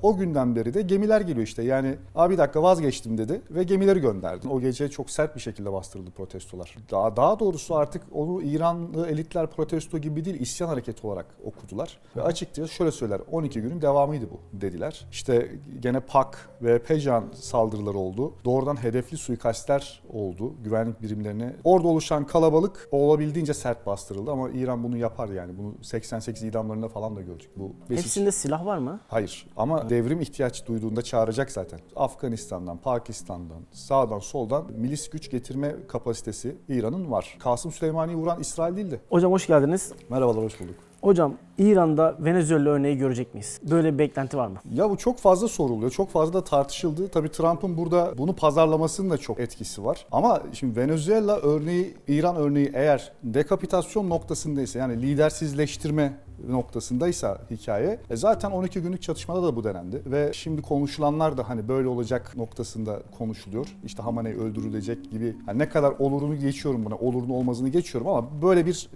o günden beri de gemiler geliyor işte. Yani bir dakika vazgeçtim dedi ve gemileri gönderdi. O gece çok sert bir şekilde bastırıldı protestolar. Daha doğrusu artık onu İranlı elitler protesto gibi değil, isyan hareketi olarak okudular. Ve açıkçası şöyle söyler, 12 günün devamıydı bu dediler. İşte gene PAK ve Pejan saldırıları oldu. Doğrudan hedefli suikastler oldu güvenlik birimlerine. Orada oluşan kalabalık olabildiğince sert bastırıldı ama İran bunu yapar yani. Bunu 88 idamlarında falan da gördük. Hepsinde silah var mı? Hayır ama devrim ihtiyaç duyduğunda çağıracak zaten. Afganistan'dan, Pakistan'dan, sağdan soldan milis güç getirme kapasitesi İran'ın var. Kasım Süleymani'yi vuran İsrail değildi. Hocam hoş geldiniz. Merhabalar, hoş bulduk. Hocam İran'da Venezuela örneği görecek miyiz? Böyle bir beklenti var mı? Ya bu çok fazla soruluyor, çok fazla da tartışıldı. Tabii Trump'ın burada bunu pazarlamasının da çok etkisi var. Ama şimdi Venezuela örneği, İran örneği eğer dekapitasyon noktasındaysa, yani lidersizleştirme noktasındaysa hikaye, zaten 12 günlük çatışmada da bu denendi ve şimdi konuşulanlar da hani böyle olacak noktasında konuşuluyor. İşte Hamaney öldürülecek gibi, yani ne kadar olurunu geçiyorum buna, olurunu olmazını geçiyorum ama böyle bir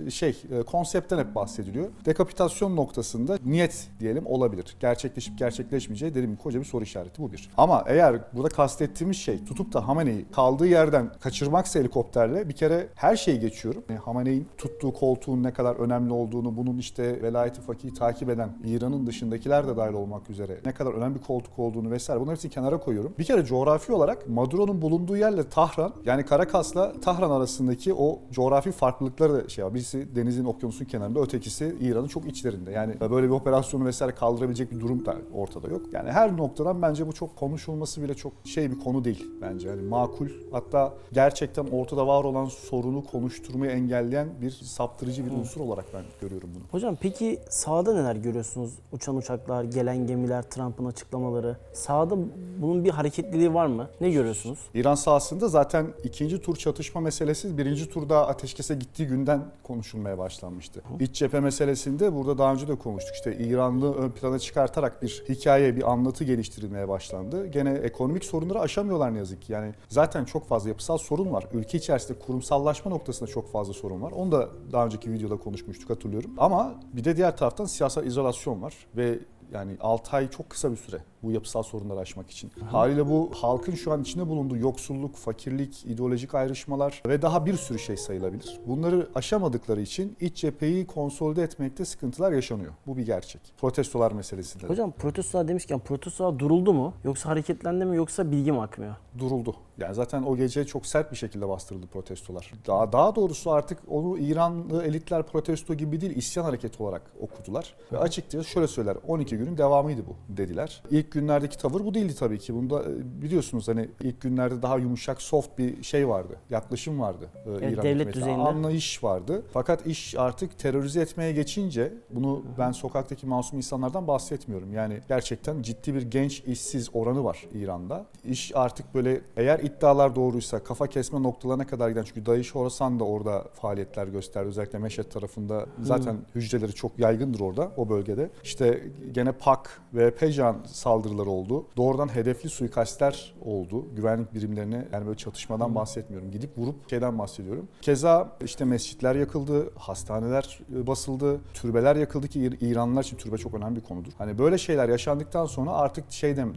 konseptten hep bahsediliyor. Dekapitasyon noktasında niyet diyelim olabilir. Gerçekleşip gerçekleşmeyeceği dedim, koca bir soru işareti, bu bir. Ama eğer burada kastettiğimiz şey tutup da Hamaney'i kaldığı yerden kaçırmaksa helikopterle, bir kere her şeyi geçiyorum. Hamaney'in tuttuğu koltuğun ne kadar önemli olduğunu, bunun işte velayeti fakihi takip eden İran'ın dışındakiler de dahil olmak üzere ne kadar önemli bir koltuk olduğunu vesaire, bunları hepsini kenara koyuyorum. Bir kere coğrafi olarak Maduro'nun bulunduğu yerle Tahran, yani Karakas'la Tahran arasındaki o coğrafi farklılıkları da var. Birisi denizin, okyanusun kenarında, ötekisi İran'ın çok içlerinde. Yani böyle bir operasyonu vesaire kaldırabilecek bir durum da ortada yok. Yani her noktadan bence bu çok konuşulması bile çok bir konu değil bence. Yani makul, hatta gerçekten ortada var olan sorunu konuşturmayı engelleyen bir saptırıcı bir unsur olarak ben görüyorum bunu. Hocam peki sahada neler görüyorsunuz? Uçan uçaklar, gelen gemiler, Trump'ın açıklamaları. Sahada bunun bir hareketliliği var mı? Ne görüyorsunuz? İran sahasında zaten ikinci tur çatışma meselesi birinci turda ateşkese gittiği günden konuşulmaya başlanmıştı. İç cephe meselesinde burada daha önce de konuştuk. İşte İranlı ön plana çıkartarak bir hikaye, bir anlatı geliştirilmeye başlandı. Gene ekonomik sorunları aşamıyorlar ne yazık ki. Yani zaten çok fazla yapısal sorun var. Ülke içerisinde kurumsallaşma noktasında çok fazla sorun var. Onu da daha önceki videoda konuşmuştuk, hatırlıyorum. Ama bir de diğer taraftan siyasal izolasyon var ve yani 6 ay çok kısa bir süre bu yapısal sorunları aşmak için. Haliyle bu halkın şu an içinde bulunduğu yoksulluk, fakirlik, ideolojik ayrışmalar ve daha bir sürü şey sayılabilir. Bunları aşamadıkları için iç cepheyi konsolide etmekte sıkıntılar yaşanıyor. Bu bir gerçek. Protestolar meselesi de. Hocam protestolar demişken protestolar duruldu mu? Yoksa hareketlendi mi, yoksa bilgi mi akmıyor? Duruldu. Yani zaten o gece çok sert bir şekilde bastırıldı protestolar. Daha doğrusu artık onu İranlı elitler protesto gibi değil, isyan hareketi olarak okudular. Ve açıkçası şöyle söyler, 12 günün devamıydı bu dediler. İlk günlerdeki tavır bu değildi tabii ki. Bunda biliyorsunuz hani ilk günlerde daha yumuşak, soft bir şey vardı. Yaklaşım vardı. İran devlet düzeyinde. Anlayış vardı. Fakat iş artık terörize etmeye geçince, bunu ben sokaktaki masum insanlardan bahsetmiyorum. Yani gerçekten ciddi bir genç işsiz oranı var İran'da. İş artık böyle, eğer iddialar doğruysa kafa kesme noktalarına kadar giden, çünkü DAEŞ Horasan da orada faaliyetler gösterdi. Özellikle Meşhed tarafında zaten hücreleri çok yaygındır orada, o bölgede. İşte gene PAK ve Pejan saldırıları oldu. Doğrudan hedefli suikastler oldu. Güvenlik birimlerine, yani böyle çatışmadan bahsetmiyorum. Gidip vurup bahsediyorum. Keza işte mescitler yakıldı, hastaneler basıldı, türbeler yakıldı ki İranlılar için türbe çok önemli bir konudur. Hani böyle şeyler yaşandıktan sonra artık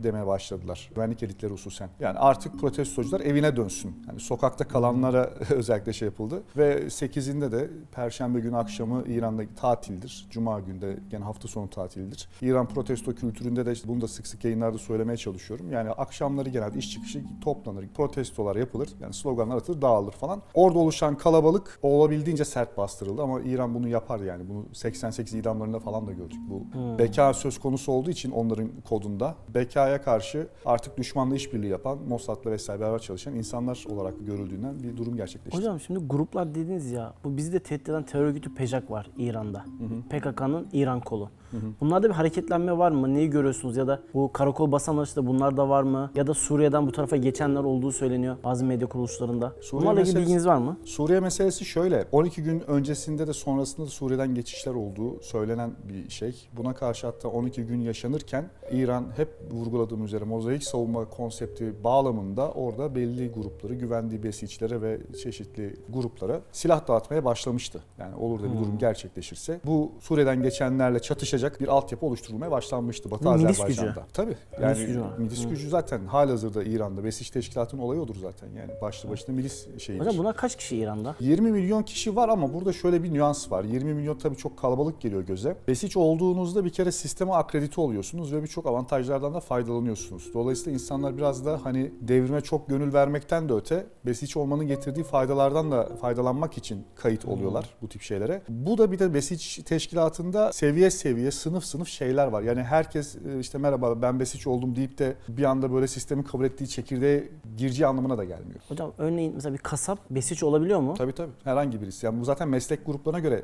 demeye başladılar. Güvenlik elitleri hususen. Yani artık protestocular evine dönsün. Yani sokakta kalanlara özellikle yapıldı. Ve 8'inde de Perşembe günü akşamı İran'da tatildir. Cuma günü de gene hafta sonu tatildir. İran protesto kültüründe de bunu da sık sık yayınlarda söylemeye çalışıyorum. Yani akşamları genelde iş çıkışı toplanır, protestolar yapılır. Yani sloganlar atılır, dağılır falan. Orada oluşan kalabalık olabildiğince sert bastırıldı ama İran bunu yapar yani. Bunu 88 idamlarında falan da gördük. Bu beka söz konusu olduğu için onların kodunda bekaya karşı artık düşmanla işbirliği yapan, Mossad'la vesaire beraber çalışan insanlar olarak görüldüğünden bir durum gerçekleşti. Hocam şimdi gruplar dediniz ya, bu bizi de tehdit eden terör örgütü PEJAK var İran'da. PKK'nın İran kolu. Bunlarda bir hareketlenme var mı? Neyi görüyorsunuz? Ya da bu karakol basanlar işte, bunlar da var mı? Ya da Suriye'den bu tarafa geçenler olduğu söyleniyor bazı medya kuruluşlarında. Bunlarla ilgili bilginiz var mı? Suriye meselesi şöyle. 12 gün öncesinde de sonrasında da Suriye'den geçişler olduğu söylenen bir şey. Buna karşı hatta 12 gün yaşanırken İran hep vurguladığım üzere mozaik savunma konsepti bağlamında orada zamanlarda belli grupları, güvendiği besicilere ve çeşitli gruplara silah dağıtmaya başlamıştı. Yani olur da bir durum gerçekleşirse bu Suriye'den geçenlerle çatışacak bir altyapı oluşturulmaya başlanmıştı Batı Bu milis Azerbaycan'da. gücü. Tabii. Milis Yani gücü var. milis gücü zaten halihazırda İran'da. Besiç teşkilatının olayı odur zaten. Yani başlı başına milis şeyidir. Hocam bunlar kaç kişi İran'da? 20 milyon kişi var ama burada şöyle bir nüans var. 20 milyon tabii çok kalabalık geliyor göze. Besiç olduğunuzda bir kere sisteme akredite oluyorsunuz ve birçok avantajlardan da faydalanıyorsunuz. Dolayısıyla insanlar biraz da hani devrime çok gönül vermekten de öte besiç olmanın getirdiği faydalardan da faydalanmak için kayıt oluyorlar bu tip şeylere. Bu da bir de besiç teşkilatında seviye seviye, sınıf sınıf şeyler var. Yani herkes işte merhaba ben besiç oldum deyip de bir anda böyle sistemin kabul ettiği çekirdeğe gireceği anlamına da gelmiyor. Hocam örneğin mesela bir kasap besiç olabiliyor mu? Tabii. Herhangi birisi. Yani bu zaten meslek gruplarına göre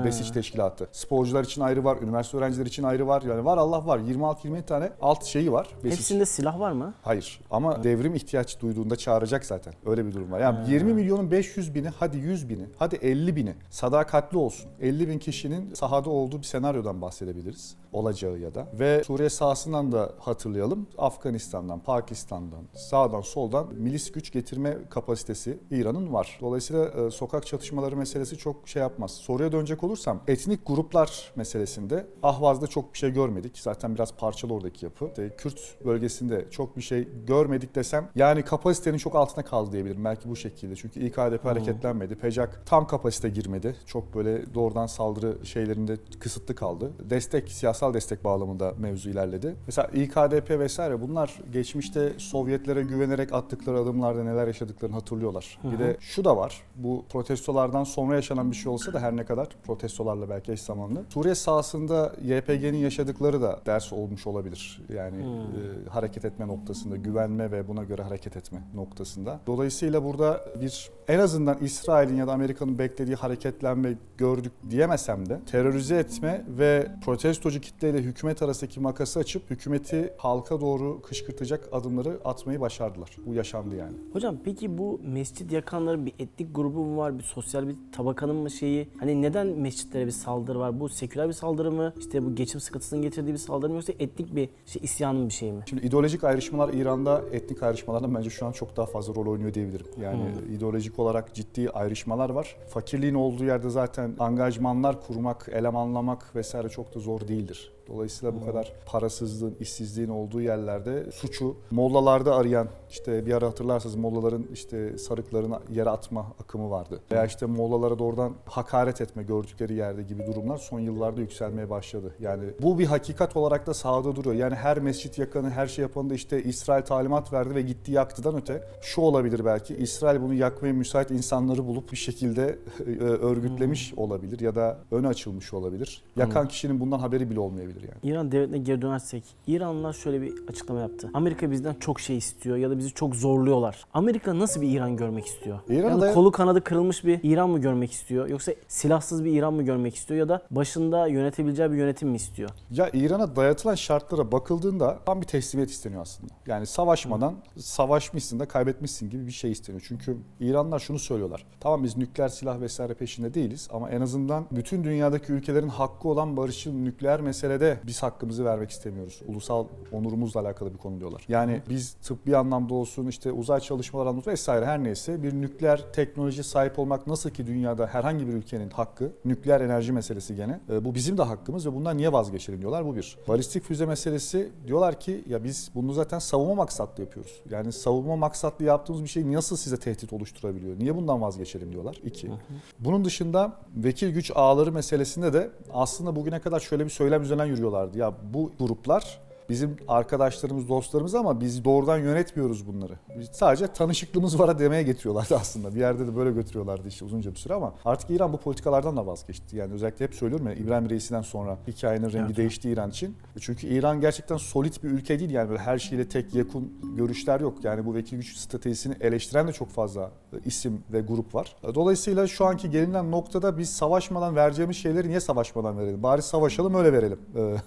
besiç teşkilatı. Sporcular için ayrı var, üniversite öğrencileri için ayrı var. Yani var Allah var. 26-27 tane alt şeyi var. Besiç. Hepsinde silah var mı? Hayır. Ama devrim ihtiyaç duyduğunda çağıracak zaten. Öyle bir durum var. Yani 20 milyonun 500 bini, hadi 100 bini, hadi 50 bini sadakatli olsun. 50 bin kişinin sahada olduğu bir senaryodan bahsedebiliriz. Olacağı ya da. Ve Suriye sahasından da hatırlayalım. Afganistan'dan, Pakistan'dan, sağdan soldan milis güç getirme kapasitesi İran'ın var. Dolayısıyla sokak çatışmaları meselesi çok şey yapmaz. Soruya dönecek olursam etnik gruplar meselesinde Ahvaz'da çok bir şey görmedik. Zaten biraz parçalı oradaki yapı. Kürt bölgesinde çok bir şey görmedik desem yani kapasitenin çok altına kaldı diyebilirim. Belki bu şekilde. Çünkü İKDP hareketlenmedi. PECAK tam kapasite girmedi. Çok böyle doğrudan saldırı şeylerinde kısıtlı kaldı. Siyasal destek bağlamında mevzu ilerledi. Mesela İKDP vesaire bunlar geçmişte Sovyetlere güvenerek attıkları adımlarda neler yaşadıklarını hatırlıyorlar. Bir de şu da var. Bu protestolardan sonra yaşanan bir şey olsa da her ne kadar protestolarla belki eş zamanlı. Suriye sahasında YPG'nin yaşadıkları da ders olmuş olabilir. Yani hareket etme noktasında, güvenme ve buna göre hareket etme noktasında. Dolayısıyla burada bir en azından İsrail'in ya da Amerika'nın beklediği hareketlenme gördük diyemesem de terörize etme ve protestocu kitleyle hükümet arasındaki makası açıp hükümeti halka doğru kışkırtacak adımları atmayı başardılar. Bu yaşandı yani. Hocam peki bu mescit yakanların bir etnik grubu mu var? Bir sosyal bir tabakanın mı şeyi? Hani neden mescitlere bir saldırı var? Bu seküler bir saldırı mı? İşte bu geçim sıkıntısının getirdiği bir saldırı mı? Yoksa etnik bir isyanın bir şeyi mi? Şimdi ideolojik ayrışmalar İran'da etnik ayrışmalardan bence şu an çok daha fazla rol oynuyor diyebilirim. Yani ideolojik olarak ciddi ayrışmalar var. Fakirliğin olduğu yerde zaten angajmanlar kurmak, elemanlamak vesaire çok da zor değildir. Dolayısıyla bu kadar parasızlığın, işsizliğin olduğu yerlerde suçu mollalarda arayan, işte bir ara hatırlarsanız mollaların işte sarıklarını yere atma akımı vardı. Veya işte mollalara doğrudan hakaret etme gördükleri yerde gibi durumlar son yıllarda yükselmeye başladı. Yani bu bir hakikat olarak da sahada duruyor. Yani her mescit yakanı, her şey yapanı da işte İsrail talimat verdi ve gitti yaktıdan öte şu olabilir belki. İsrail bunu yakmaya müsait insanları bulup bir şekilde örgütlemiş olabilir ya da öne açılmış olabilir. Yakan kişinin bundan haberi bile olmayabilir. Yani. İran devletine geri dönersek, İranlılar şöyle bir açıklama yaptı. Amerika bizden çok şey istiyor ya da bizi çok zorluyorlar. Amerika nasıl bir İran görmek istiyor? Yani kolu kanadı kırılmış bir İran mı görmek istiyor? Yoksa silahsız bir İran mı görmek istiyor? Ya da başında yönetebileceği bir yönetim mi istiyor? Ya İran'a dayatılan şartlara bakıldığında tam bir teslimiyet isteniyor aslında. Yani savaşmadan savaşmışsın da kaybetmişsin gibi bir şey isteniyor. Çünkü İranlılar şunu söylüyorlar. Tamam biz nükleer silah vesaire peşinde değiliz ama en azından bütün dünyadaki ülkelerin hakkı olan barışçıl nükleer meselede biz hakkımızı vermek istemiyoruz. Ulusal onurumuzla alakalı bir konu diyorlar. Yani biz tıbbi anlamda olsun işte uzay çalışmaları anlamda vesaire her neyse bir nükleer teknolojiye sahip olmak nasıl ki dünyada herhangi bir ülkenin hakkı, nükleer enerji meselesi gene bu bizim de hakkımız ve bundan niye vazgeçelim diyorlar. Bu bir. Balistik füze meselesi diyorlar ki ya biz bunu zaten savunma maksatlı yapıyoruz. Yani savunma maksatlı yaptığımız bir şey nasıl size tehdit oluşturabiliyor? Niye bundan vazgeçelim diyorlar. 2. Bunun dışında vekil güç ağları meselesinde de aslında bugüne kadar şöyle bir söylem üzerinden yürüyorlardı. Ya bu gruplar bizim arkadaşlarımız, dostlarımız ama biz doğrudan yönetmiyoruz bunları. Biz sadece tanışıklığımız var demeye getiriyorlardı aslında. Bir yerde de böyle götürüyorlardı işte uzunca bir süre ama artık İran bu politikalardan da vazgeçti. Yani özellikle hep söylüyorum ya İbrahim Reis'i'den sonra hikayenin rengi değişti İran için. Çünkü İran gerçekten solid bir ülke değil yani böyle her şeyle tek yakın görüşler yok. Yani bu vekil güç stratejisini eleştiren de çok fazla isim ve grup var. Dolayısıyla şu anki gelinen noktada biz savaşmadan vereceğimiz şeyleri niye savaşmadan verelim? Bari savaşalım öyle verelim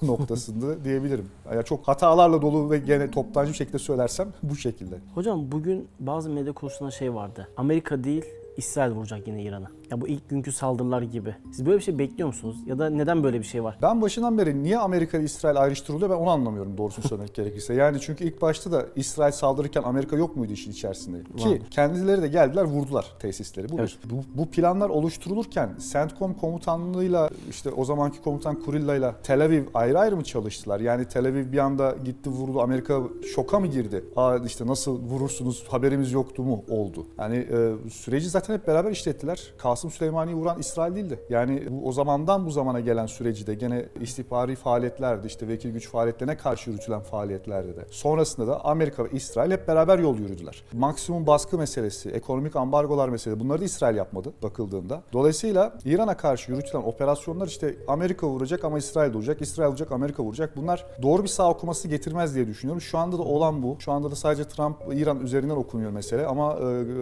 noktasında diyebilirim. Yani çok hatalarla dolu ve gene toptancı bir şekilde söylersem bu şekilde. Hocam bugün bazı medya kuruluşlarında şey vardı. Amerika değil İsrail vuracak yine İran'ı. Ya bu ilk günkü saldırılar gibi. Siz böyle bir şey bekliyor musunuz? Ya da neden böyle bir şey var? Ben başından beri niye Amerika ile İsrail ayrıştırılıyor ben onu anlamıyorum doğrusunu söylemek gerekirse. Yani çünkü ilk başta da İsrail saldırırken Amerika yok muydu işin içerisinde? Ki kendileri de geldiler vurdular tesisleri. Bu, Evet. bu planlar oluşturulurken CENTCOM komutanlığıyla işte o zamanki komutan Kurilla'yla Tel Aviv ayrı ayrı mı çalıştılar? Yani Tel Aviv bir anda gitti vurdu, Amerika şoka mı girdi? Aa işte nasıl vurursunuz haberimiz yoktu mu oldu? Yani süreci zaten hep beraber işlettiler. Kasım Süleymani'yi vuran İsrail değildi. Yani o zamandan bu zamana gelen süreci de gene istihbari faaliyetlerde işte vekil güç faaliyetlerine karşı yürütülen faaliyetlerde de sonrasında da Amerika ve İsrail hep beraber yol yürüdüler. Maksimum baskı meselesi, ekonomik ambargolar meselesi bunları da İsrail yapmadı bakıldığında. Dolayısıyla İran'a karşı yürütülen operasyonlar işte Amerika vuracak ama İsrail de vuracak, İsrail vuracak, Amerika vuracak. Bunlar doğru bir sağ okuması getirmez diye düşünüyorum. Şu anda da olan bu. Şu anda da sadece Trump, İran üzerinden okunuyor mesele ama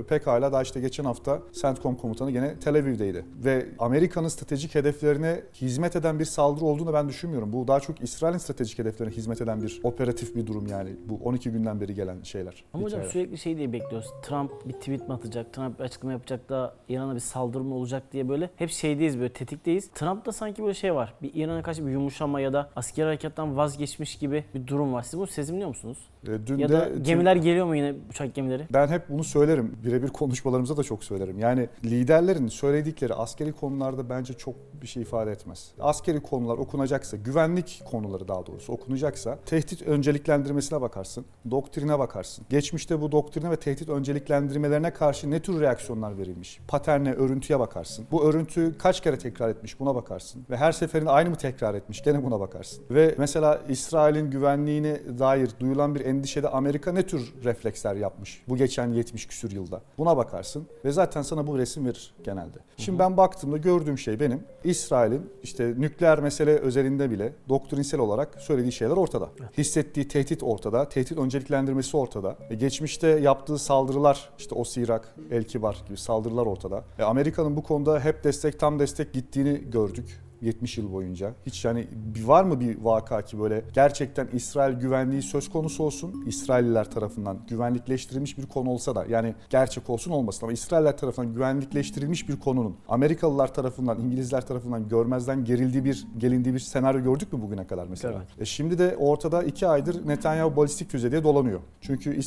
pekala daha işte geçen hafta CENTCOM komutanı gene Tel Aviv'deydi. Ve Amerika'nın stratejik hedeflerine hizmet eden bir saldırı olduğunu ben düşünmüyorum. Bu daha çok İsrail'in stratejik hedeflerine hizmet eden bir operatif bir durum yani. Bu 12 günden beri gelen şeyler. Ama hocam hikayeler. sürekli şey diye bekliyoruz. Trump bir tweet mi atacak, Trump bir açıklama yapacak da İran'a bir saldırı mı olacak diye böyle hep şeydeyiz, böyle tetikteyiz. Trump'ta sanki böyle şey var. Bir İran'a karşı bir yumuşama ya da askeri harekattan vazgeçmiş gibi bir durum var. Siz bunu sezimliyor musunuz? Dün Ya de da gemiler geliyor mu yine, uçak gemileri? ben hep bunu söylerim. Birebir konuşmalarımızda da çok söylerim. Yani liderlerin söyledikleri askeri konularda bence çok bir şey ifade etmez. Askeri konular okunacaksa, güvenlik konuları daha doğrusu okunacaksa tehdit önceliklendirmesine bakarsın, doktrine bakarsın. Geçmişte bu doktrine ve tehdit önceliklendirmelerine karşı ne tür reaksiyonlar verilmiş? Paterne, örüntüye bakarsın. Bu örüntü kaç kere tekrar etmiş buna bakarsın. Ve her seferinde aynı mı tekrar etmiş gene buna bakarsın. Ve mesela İsrail'in güvenliğine dair duyulan bir endişede Amerika ne tür refleksler yapmış bu geçen 70 küsur yılda? Buna bakarsın ve zaten sana bu resim verir genelde. Şimdi ben baktığımda gördüğüm şey benim İsrail'in işte nükleer mesele özelinde bile doktrinsel olarak söylediği şeyler ortada. Hissettiği tehdit ortada, tehdit önceliklendirmesi ortada. Geçmişte yaptığı saldırılar işte Osirak, El Kibar gibi saldırılar ortada. Amerika'nın bu konuda hep destek tam destek gittiğini gördük. 70 yıl boyunca. Hiç yani var mı bir vaka ki böyle gerçekten İsrail güvenliği söz konusu olsun, İsrailliler tarafından güvenlikleştirilmiş bir konu olsa da yani gerçek olsun olmasın ama İsrailler tarafından güvenlikleştirilmiş bir konunun Amerikalılar tarafından, İngilizler tarafından görmezden gelindiği bir senaryo gördük mü bugüne kadar mesela? Evet. Şimdi de ortada 2 aydır Netanyahu balistik füze diye dolanıyor. Çünkü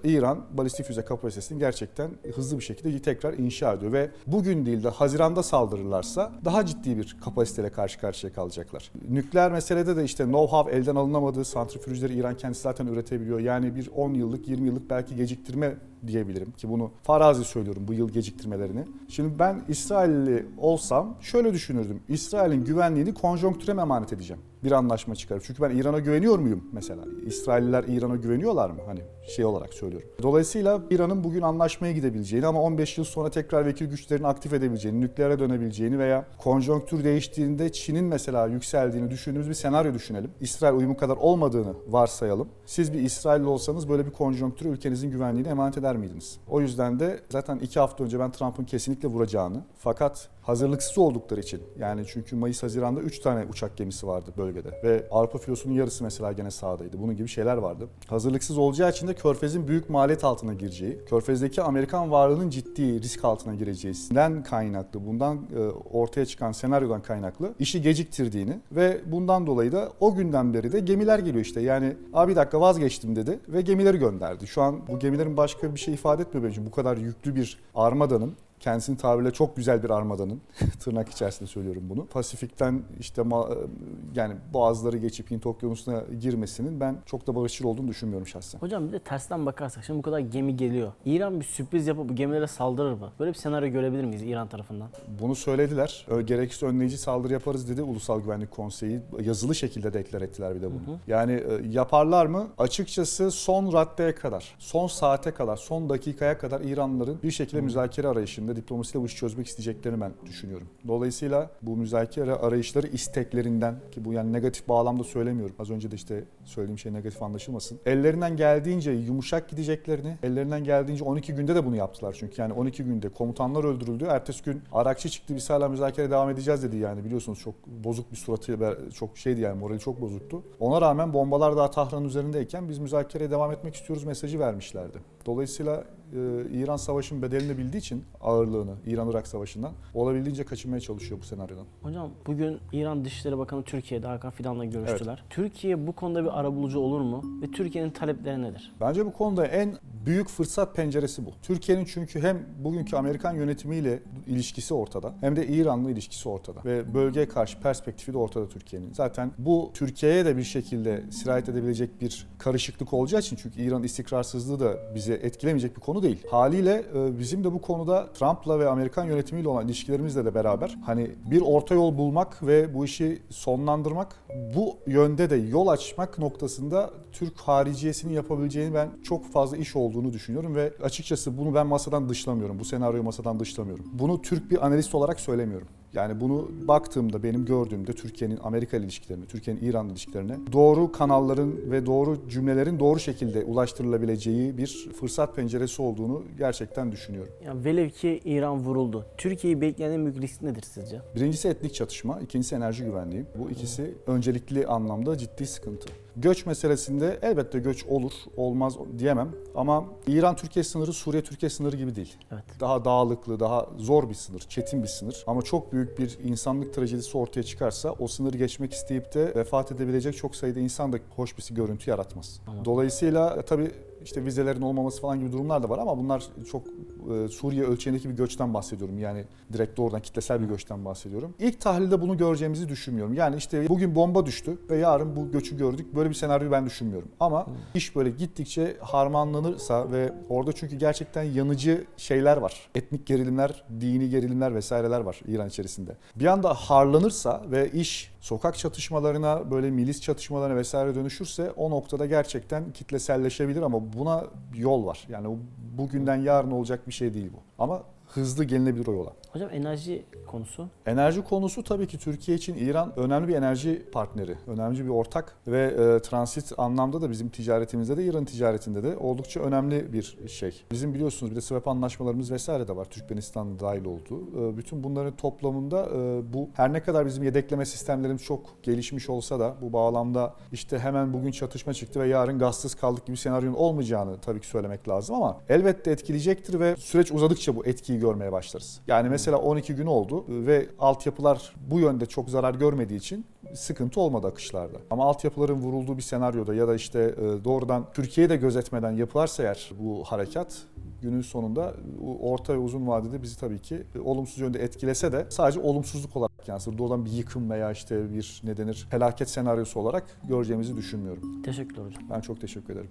İran balistik füze kapasitesini gerçekten hızlı bir şekilde tekrar inşa ediyor ve bugün değil de Haziran'da saldırırlarsa daha ciddi bir kapasiteyle karşı karşıya kalacaklar. Nükleer meselede de işte know-how elden alınamadığı santrifüjleri İran kendisi zaten üretebiliyor. Yani bir 10 yıllık, 20 yıllık belki geciktirme diyebilirim ki bunu farazi söylüyorum bu yıl geciktirmelerini. Şimdi ben İsrailli olsam şöyle düşünürdüm. İsrail'in güvenliğini konjonktüre mi emanet edeceğim? Bir anlaşma çıkarıp. Çünkü ben İran'a güveniyor muyum mesela? İsrailliler İran'a güveniyorlar mı? Hani şey olarak söylüyorum. Dolayısıyla İran'ın bugün anlaşmaya gidebileceğini ama 15 yıl sonra tekrar vekil güçlerini aktif edebileceğini, nükleere dönebileceğini veya konjonktür değiştiğinde Çin'in mesela yükseldiğini düşündüğümüz bir senaryo düşünelim. İsrail uyumu kadar olmadığını varsayalım. Siz bir İsrailli olsanız böyle bir konjonktürü ülkenizin güvenliğine emanet eder miydiniz? O yüzden de zaten 2 hafta önce ben Trump'ın kesinlikle vuracağını fakat hazırlıksız oldukları için yani çünkü Mayıs-Haziran'da 3 tane uçak gemisi vardı bölgede ve Avrupa filosunun yarısı mesela gene sahadaydı. Bunun gibi şeyler vardı. Hazırlıksız olacağı için de Körfez'in büyük maliyet altına gireceği, Körfez'deki Amerikan varlığının ciddi risk altına gireceğinden kaynaklı, bundan ortaya çıkan senaryodan kaynaklı işi geciktirdiğini ve bundan dolayı da o günden beri de gemiler geliyor işte. Yani bir dakika vazgeçtim dedi ve gemileri gönderdi. Şu an bu gemilerin başka bir şey ifade etmiyor benim için. Bu kadar yüklü bir armadanın kendisinin tabiriyle çok güzel bir armadanın tırnak içerisinde söylüyorum bunu. Pasifik'ten işte yani boğazları geçip Hint Okyanusu'na girmesinin ben çok da barışçıl olduğunu düşünmüyorum şahsen. Hocam bir de tersten bakarsak şimdi bu kadar gemi geliyor. İran bir sürpriz yapıp bu gemilere saldırır mı? Böyle bir senaryo görebilir miyiz İran tarafından? Bunu söylediler. Gerekirse önleyici saldırı yaparız dedi Ulusal Güvenlik Konseyi. Yazılı şekilde deklar ettiler bir de bunu. Yani yaparlar mı? Açıkçası son raddeye kadar, son saate kadar, son dakikaya kadar İranlıların bir şekilde müzakere arayışında diplomasiyle bu işi çözmek isteyeceklerini ben düşünüyorum. Dolayısıyla bu müzakere arayışları isteklerinden ki bu yani negatif bağlamda söylemiyorum. Az önce de işte söylediğim şey negatif anlaşılmasın. Ellerinden geldiğince yumuşak gideceklerini, ellerinden geldiğince 12 günde de bunu yaptılar çünkü yani 12 günde komutanlar öldürüldü. Ertesi gün Arakçı çıktı biz hala müzakere devam edeceğiz dedi yani biliyorsunuz çok bozuk bir suratı çok şeydi yani morali çok bozuktu. Ona rağmen bombalar daha Tahran'ın üzerindeyken biz müzakereye devam etmek istiyoruz mesajı vermişlerdi. Dolayısıyla İran Savaşı'nın bedelini bildiği için ağırlığını İran-Irak Savaşı'ndan olabildiğince kaçınmaya çalışıyor bu senaryodan. Hocam bugün İran Dışişleri Bakanı Türkiye'de Hakan Fidan'la görüştüler. Türkiye bu konuda bir arabulucu olur mu? Ve Türkiye'nin talepleri nedir? Bence bu konuda en büyük fırsat penceresi bu. Türkiye'nin çünkü hem bugünkü Amerikan yönetimiyle ilişkisi ortada hem de İran'la ilişkisi ortada. Ve bölgeye karşı perspektifi de ortada Türkiye'nin. Zaten bu Türkiye'ye de bir şekilde sirayet edebilecek bir karışıklık olacağı için, çünkü İran istikrarsızlığı da bizi etkilemeyecek bir konu değil. Haliyle bizim de bu konuda Trump'la ve Amerikan yönetimiyle olan ilişkilerimizle de beraber hani bir orta yol bulmak ve bu işi sonlandırmak, bu yönde de yol açmak noktasında Türk hariciyesinin yapabileceğini ben çok fazla iş olduğunu düşünüyorum ve açıkçası bunu ben masadan dışlamıyorum. Bu senaryoyu masadan dışlamıyorum. Bunu Türk bir analist olarak söylemiyorum. Yani bunu baktığımda, benim gördüğümde Türkiye'nin Amerika ile ilişkilerine, Türkiye'nin İran ilişkilerine doğru kanalların ve doğru cümlelerin doğru şekilde ulaştırılabileceği bir fırsat penceresi olduğunu gerçekten düşünüyorum. Ya velev ki İran vuruldu. Türkiye'yi bekleyen en büyük risk nedir sizce? Birincisi etnik çatışma, ikincisi enerji güvenliği. Bu ikisi öncelikli anlamda ciddi sıkıntı. Göç meselesinde elbette göç olur, olmaz diyemem ama İran-Türkiye sınırı Suriye-Türkiye sınırı gibi değil. Evet. Daha dağlıklı, daha zor bir sınır, çetin bir sınır ama çok büyük bir insanlık trajedisi ortaya çıkarsa o sınırı geçmek isteyip de vefat edebilecek çok sayıda insan da hoş bir görüntü yaratmaz. Tamam. Dolayısıyla tabii işte vizelerin olmaması falan gibi durumlar da var ama bunlar çok Suriye ölçeğindeki bir göçten bahsediyorum. Yani direkt doğrudan kitlesel bir göçten bahsediyorum. İlk tahlilde bunu göreceğimizi düşünmüyorum. Yani işte bugün bomba düştü ve yarın bu göçü gördük. Böyle bir senaryoyu ben düşünmüyorum. Ama iş böyle gittikçe harmanlanırsa ve orada çünkü gerçekten yanıcı şeyler var. Etnik gerilimler, dini gerilimler vesaireler var İran içerisinde. Bir anda harlanırsa ve iş sokak çatışmalarına, böyle milis çatışmalarına vesaire dönüşürse o noktada gerçekten kitleselleşebilir ama buna bir yol var. Yani bugünden yarın olacak bir şey değil bu. Ama hızlı gelinebilir o yola. Hocam enerji konusu. Enerji konusu tabii ki Türkiye için İran önemli bir enerji partneri, önemli bir ortak ve transit anlamda da bizim ticaretimizde de İran ticaretinde de oldukça önemli bir şey. Bizim biliyorsunuz bir de swap anlaşmalarımız vesaire de var. Türkmenistan'da dahil olduğu. Bütün bunların toplamında bu her ne kadar bizim yedekleme sistemlerimiz çok gelişmiş olsa da bu bağlamda işte hemen bugün çatışma çıktı ve yarın gazsız kaldık gibi senaryonun olmayacağını tabii ki söylemek lazım ama elbette etkileyecektir ve süreç uzadıkça bu etkiyi görmeye başlarız. Yani mesela 12 gün oldu ve altyapılar bu yönde çok zarar görmediği için sıkıntı olmadı akışlarda. Ama altyapıların vurulduğu bir senaryoda ya da işte doğrudan Türkiye'yi de gözetmeden yapılarsa eğer bu harekat günün sonunda orta ve uzun vadede bizi tabii ki olumsuz yönde etkilese de sadece olumsuzluk olarak yansır. Doğrudan bir yıkım veya işte bir ne denir felaket senaryosu olarak göreceğimizi düşünmüyorum. Teşekkürler hocam. Ben çok teşekkür ederim.